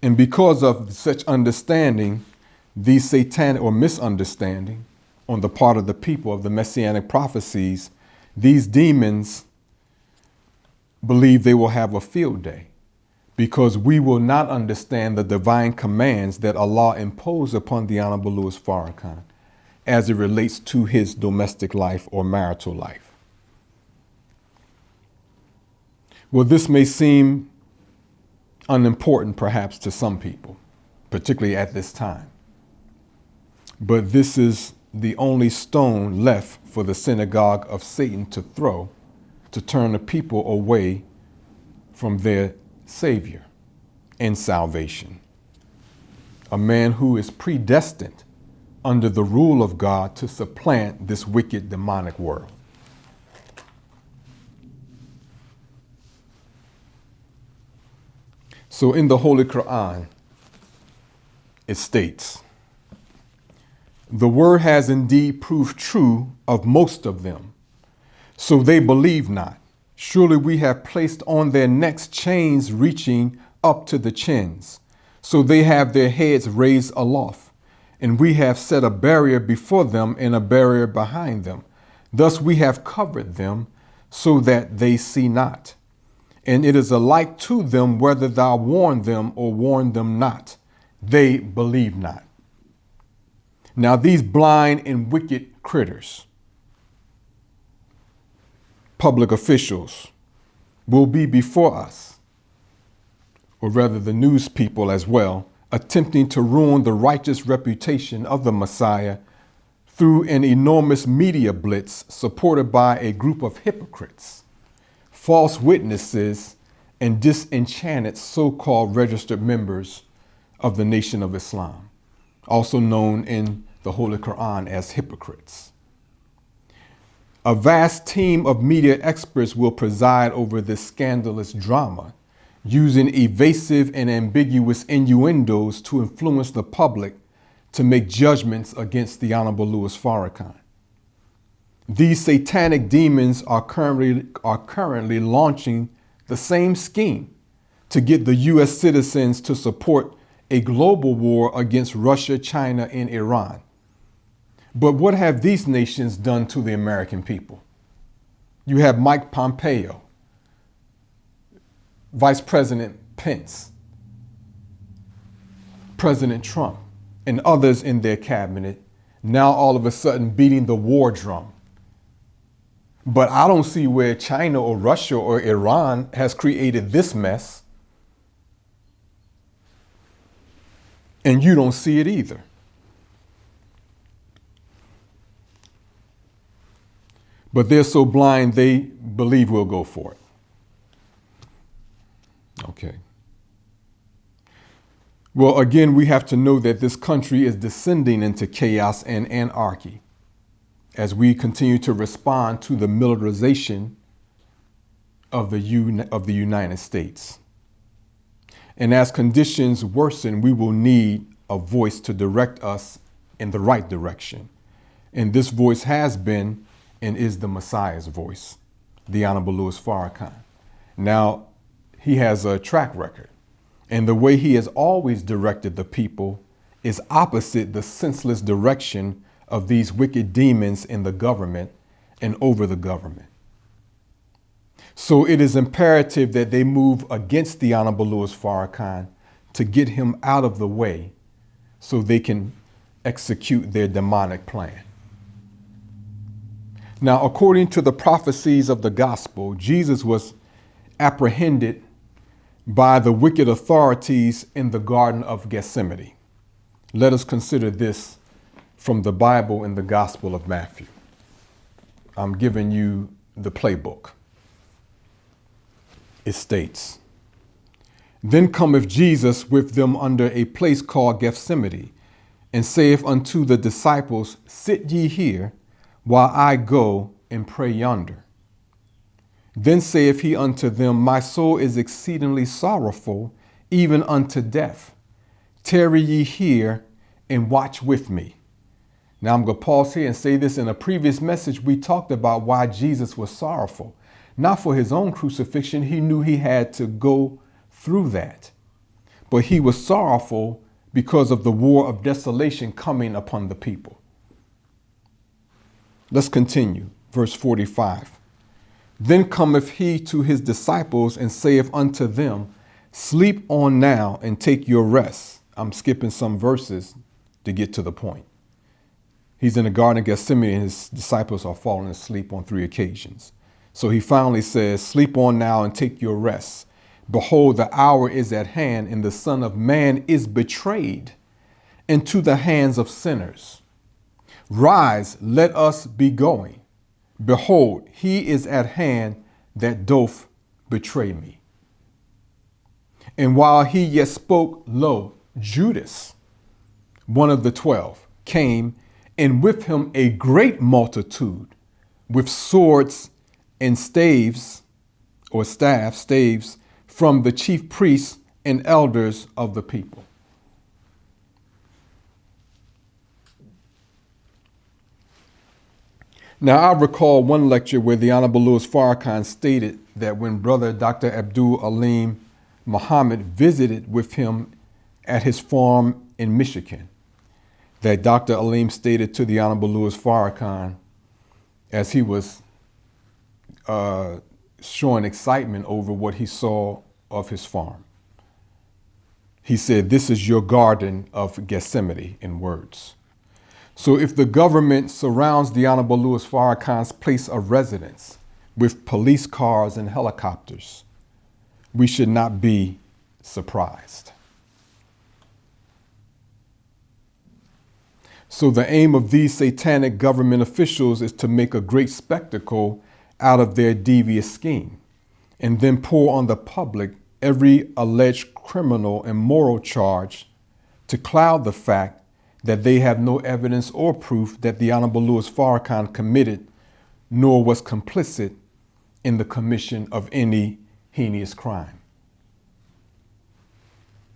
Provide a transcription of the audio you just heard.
And because of such understanding, these satanic or misunderstanding on the part of the people of the messianic prophecies, these demons believe they will have a field day because we will not understand the divine commands that Allah imposed upon the Honorable Louis Farrakhan as it relates to his domestic life or marital life. Well, this may seem unimportant perhaps to some people, particularly at this time. But this is the only stone left for the synagogue of Satan to throw to turn the people away from their Savior and salvation. A man who is predestined under the rule of God to supplant this wicked demonic world. So in the Holy Quran, it states, "The word has indeed proved true of most of them, so they believe not. Surely we have placed on their necks chains reaching up to the chins, so they have their heads raised aloft, and we have set a barrier before them and a barrier behind them. Thus we have covered them so that they see not. And it is alike to them whether thou warn them or warn them not. They believe not." Now these blind and wicked critters, public officials, will be before us, or rather the news people as well, attempting to ruin the righteous reputation of the Messiah through an enormous media blitz supported by a group of hypocrites, false witnesses, and disenchanted so-called registered members of the Nation of Islam, also known in the Holy Quran as hypocrites. A vast team of media experts will preside over this scandalous drama, using evasive and ambiguous innuendos to influence the public to make judgments against the Honorable Louis Farrakhan. These satanic demons are currently launching the same scheme to get the U.S. citizens to support a global war against Russia, China, and Iran. But what have these nations done to the American people? You have Mike Pompeo, Vice President Pence, President Trump, and others in their cabinet now all of a sudden beating the war drum. But I don't see where China or Russia or Iran has created this mess. And you don't see it either. But they're so blind, they believe we'll go for it. Okay. Well, again, we have to know that this country is descending into chaos and anarchy as we continue to respond to the militarization of the United States. And as conditions worsen, we will need a voice to direct us in the right direction. And this voice has been and is the Messiah's voice, the Honorable Louis Farrakhan. Now, he has a track record, and the way he has always directed the people is opposite the senseless direction of these wicked demons in the government and over the government. So it is imperative that they move against the Honorable Louis Farrakhan to get him out of the way so they can execute their demonic plan. Now, according to the prophecies of the gospel, Jesus was apprehended by the wicked authorities in the Garden of Gethsemane. Let us consider this from the Bible in the Gospel of Matthew. I'm giving you the playbook. It states, "Then cometh Jesus with them under a place called Gethsemane, and saith unto the disciples, Sit ye here, while I go and pray yonder. Then saith he unto them, My soul is exceedingly sorrowful, even unto death. Tarry ye here and watch with me." Now I'm going to pause here and say this. In a previous message, we talked about why Jesus was sorrowful. Not for his own crucifixion. He knew he had to go through that. but he was sorrowful because of the war of desolation coming upon the people. Let's continue. Verse 45. Then cometh he to his disciples and saith unto them, Sleep on now and take your rest. I'm skipping some verses to get to the point. He's in the Garden of Gethsemane and his disciples are falling asleep on 3 occasions. So he finally says, Sleep on now and take your rest. Behold, the hour is at hand, and the Son of Man is betrayed into the hands of sinners. Rise, let us be going. Behold, he is at hand that doth betray me. And while he yet spoke, lo, Judas, one of the 12, came, and with him a great multitude with swords and staves from the chief priests and elders of the people. Now, I recall one lecture where the Honorable Louis Farrakhan stated that when Brother Dr. Abdul Alim Muhammad visited with him at his farm in Michigan, that Dr. Alim stated to the Honorable Louis Farrakhan, as he was showing excitement over what he saw of his farm. He said, "This is your garden of Gethsemane," in words. So if the government surrounds the Honorable Louis Farrakhan's place of residence with police cars and helicopters, we should not be surprised. So the aim of these satanic government officials is to make a great spectacle out of their devious scheme, and then pour on the public every alleged criminal and moral charge to cloud the fact that they have no evidence or proof that the Honorable Louis Farrakhan committed nor was complicit in the commission of any heinous crime.